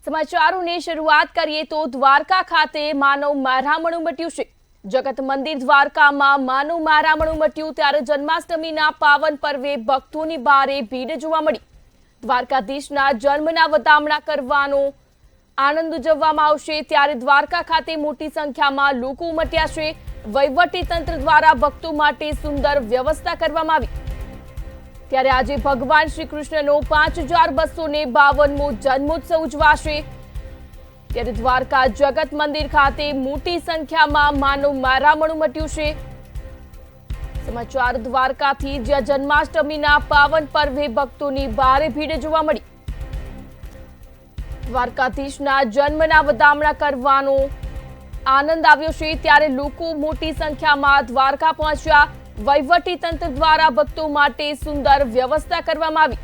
સમાચારોની શરૂઆત કરીએ તો દ્વારકા ખાતે માનવ મારામણ ઉમટ્યું છે। જગત મંદિર દ્વારકામાં માનવ મારામણ ઉમટ્યું ત્યારે જન્માષ્ટમીના પાવન પર્વે ભક્તોની ભારે ભીડ જોવા મળી। દ્વારકાધીશના જન્મના વધામણા કરવાનો આનંદ ઉજવવામાં આવશે ત્યારે દ્વારકા ખાતે મોટી સંખ્યામાં લોકો ઉમટ્યા છે। વહીવટી તંત્ર દ્વારા ભક્તો માટે સુંદર વ્યવસ્થા કરવામાં આવી ત્યારે આજે ભગવાન શ્રી કૃષ્ણનો 5252મો જન્મોત્સવ ઉજવાશે। ત્યારે દ્વારકા જગત મંદિર ખાતે મોટી સંખ્યામાં માનવ મારામણ ઉમટ્યું છે। સમાચાર દ્વારકાથી જ્યાં જન્માષ્ટમીના પાવન પર્વે ભક્તોની ભારે ભીડ જોવા મળી। દ્વારકાધીશના જન્મના વધામણા કરવાનો આનંદ આવ્યો છે ત્યારે લોકો મોટી સંખ્યામાં દ્વારકા પહોંચ્યા। વહીવટી તંત્ર દ્વારા ભક્તો માટે સુંદર વ્યવસ્થા કરવામાં આવી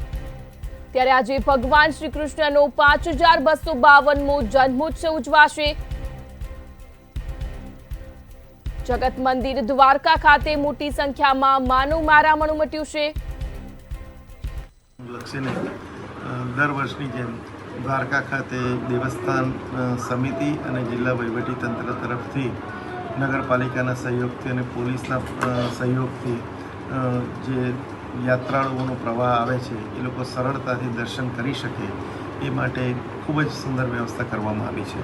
ત્યારે આજે ભગવાન શ્રી કૃષ્ણનો 5252મો જન્મોત્સવ ઉજવાશે। જગત મંદિર દ્વારકા ખાતે મોટી સંખ્યામાં માનવ મારામણ ઉમટ્યું છે। લક્ષીને દર વર્ષની જેમ દ્વારકા ખાતે દેવસ્થાન સમિતિ અને જિલ્લા વહીવટી તંત્ર તરફથી નગરપાલિકાના સહયોગથી અને પોલીસના સહયોગથી જે યાત્રાળુઓનો પ્રવાહ આવે છે એ લોકો સરળતાથી દર્શન કરી શકે એ માટે ખૂબ જ સુંદર વ્યવસ્થા કરવામાં આવી છે।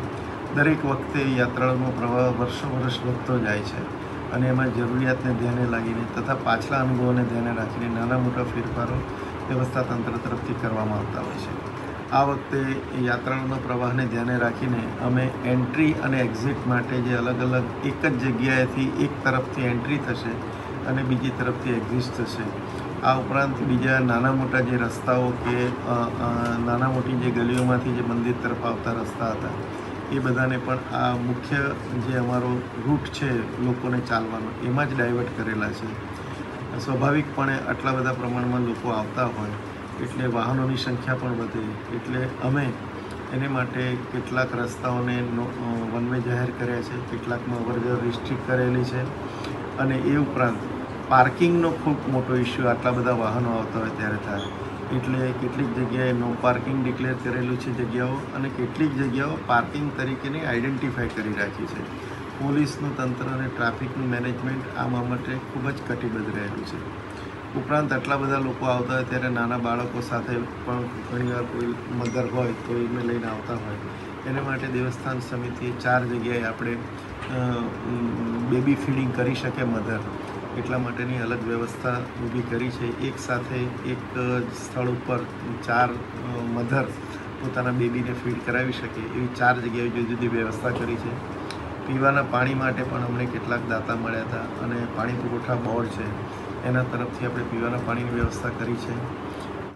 દરેક વખતે યાત્રાળુનો પ્રવાહ વર્ષો વર્ષ વધતો જાય છે અને એમાં જરૂરિયાતને ધ્યાને લાગીને તથા પાછલા અનુભવોને ધ્યાને રાખીને નાના મોટા ફેરફારો વ્યવસ્થા તંત્ર તરફથી કરવામાં આવતા હોય છે। આ વખતે યાત્રાળુના પ્રવાહને ધ્યાને રાખીને અમે એન્ટ્રી અને એક્ઝિટ માટે જે અલગ અલગ એક જ જગ્યાએથી એક તરફથી એન્ટ્રી થશે અને બીજી તરફથી એક્ઝિટ થશે। આ ઉપરાંત બીજા નાના મોટા જે રસ્તાઓ કે નાના મોટી જે ગલીઓમાંથી જે મંદિર તરફ આવતા રસ્તા હતા એ બધાને પણ આ મુખ્ય જે અમારો રૂટ છે લોકોને ચાલવાનો એમાં જ ડાયવર્ટ કરેલા છે। સ્વાભાવિકપણે આટલા બધા પ્રમાણમાં લોકો આવતા હોય એટલે વાહનોની સંખ્યા પણ વધે એટલે અમે એને માટે કેટલાક રસ્તાઓને વન વે જાહેર કર્યા છે, કેટલાકમાં અવરજવર રિસ્ટ્રિક્ટ કરેલી છે અને એ ઉપરાંત પાર્કિંગનો ખૂબ મોટો ઇસ્યુ આટલા બધા વાહનો આવતા હોય ત્યારે થાય એટલે કેટલીક જગ્યાએ નો પાર્કિંગ ડિક્લેર કરેલું છે જગ્યાઓ અને કેટલીક જગ્યાઓ પાર્કિંગ તરીકેની આઈડેન્ટિફાઈ કરી રાખી છે। પોલીસનું તંત્ર અને ટ્રાફિકનું મેનેજમેન્ટ આ બાબતે ખૂબ જ કટિબદ્ધ રહેલું છે। ઉપરાંત આટલા બધા લોકો આવતા હોય ત્યારે નાના બાળકો સાથે પણ ઘણીવાર કોઈ મધર હોય તો એને લઈને આવતા હોય એને માટે દેવસ્થાન સમિતિએ 4 જગ્યાએ આપણે બેબી ફીડિંગ કરી શકે મધર એટલા માટેની અલગ વ્યવસ્થા ઊભી કરી છે। એક સાથે એક સ્થળ ઉપર 4 મધર પોતાના બેબીને ફીડ કરાવી શકે એવી 4 જગ્યાએ જુદી જુદી વ્યવસ્થા કરી છે। પીવાના પાણી માટે પણ અમને કેટલાક દાતા મળ્યા હતા અને પાણી પુરવઠા બોર્ડ છે એના તરફથી આપણે પીવાના પાણીની વ્યવસ્થા કરી છે।